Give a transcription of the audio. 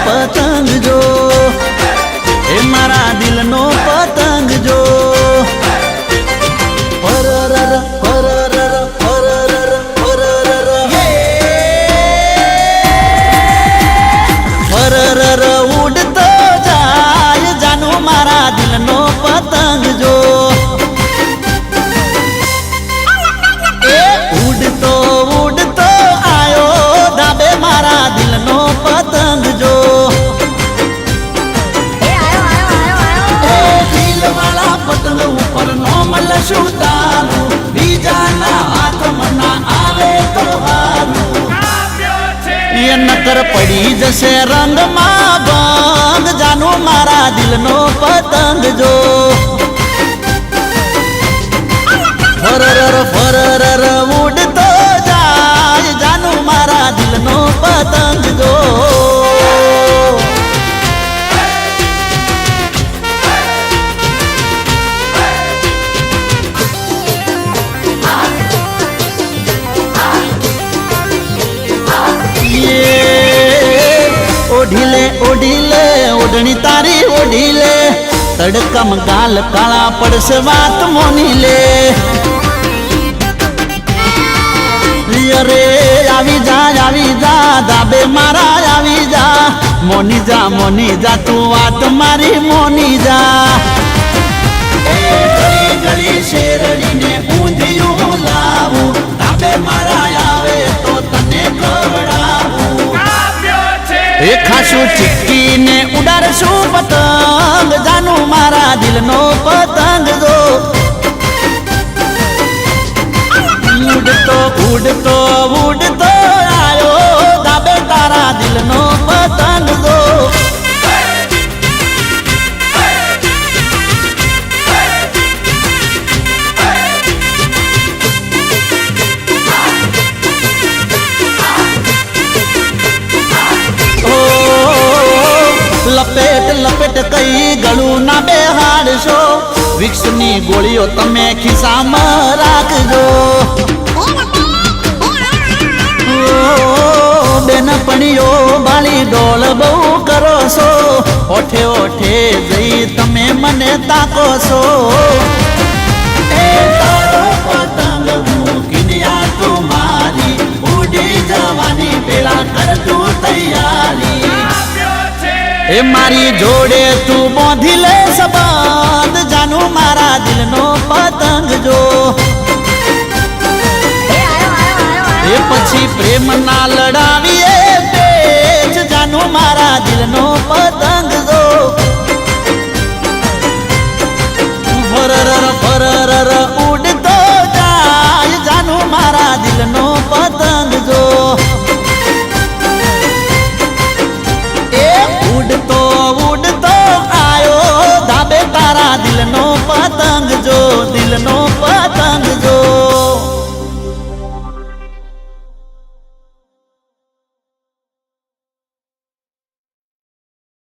પતંગ જો એ મારા દિલનો પતંગ જો પરરર પરરર પરરર પરરર પરરર ઉડતો જાય જાનું મારા દિલનો પતંગ જો એ ઉડતો ઉડતો આયો ધાબે મારા દિલનો પતંગ જો પતંગ ઉપર નો મળશું તારું બીજાના હાથમાં ના આવે તો હારું એ નકર પડી જશે રંગમાં ભંગ જાનું મારા દિલનો પતંગ જો ફરર ફરર ઉડતો જાય જાનું મારા દિલનો પતંગ જો ओढ़ीले ओढ़ीले ओढ़नी तारी ओढ़ीले तड़कम गाल काला पड़स बात मोनी ले अरे आवी जा दाबे मारा आवी जा मोनी जा तू बात मारी मोनी जा गली गली शेरड़ी ने ऊंधियों लावू दाबे मारा आवे तो तने खवड़ावू ए खासू चिक्की ने उड़ारशू पतंग जानू मारा दिलनो पतंग जो उड़तो उड़तो उड़तो आयो दाबे तारा दिलनो पतंग जो लपेट लपेट कई गळू ना बेहाड़शो विक्सनी गोळीओ तमे खिस्सामां राखजो बेनपणीओ बाळी डोल बहु करो सो ओठे ओठे जई तमे मने ताको सो ए तारो पतंग मूकीने आ तुम्हारी उड़ी जवानी पेला कर तू तैयारी ए मारी जोड़े तू बांधी ले सबंध जानू मारा दिलनो पतंग जो ए पछी प्रेम ना लड़ावी ए पेच जानू मारा दिलनो पतंग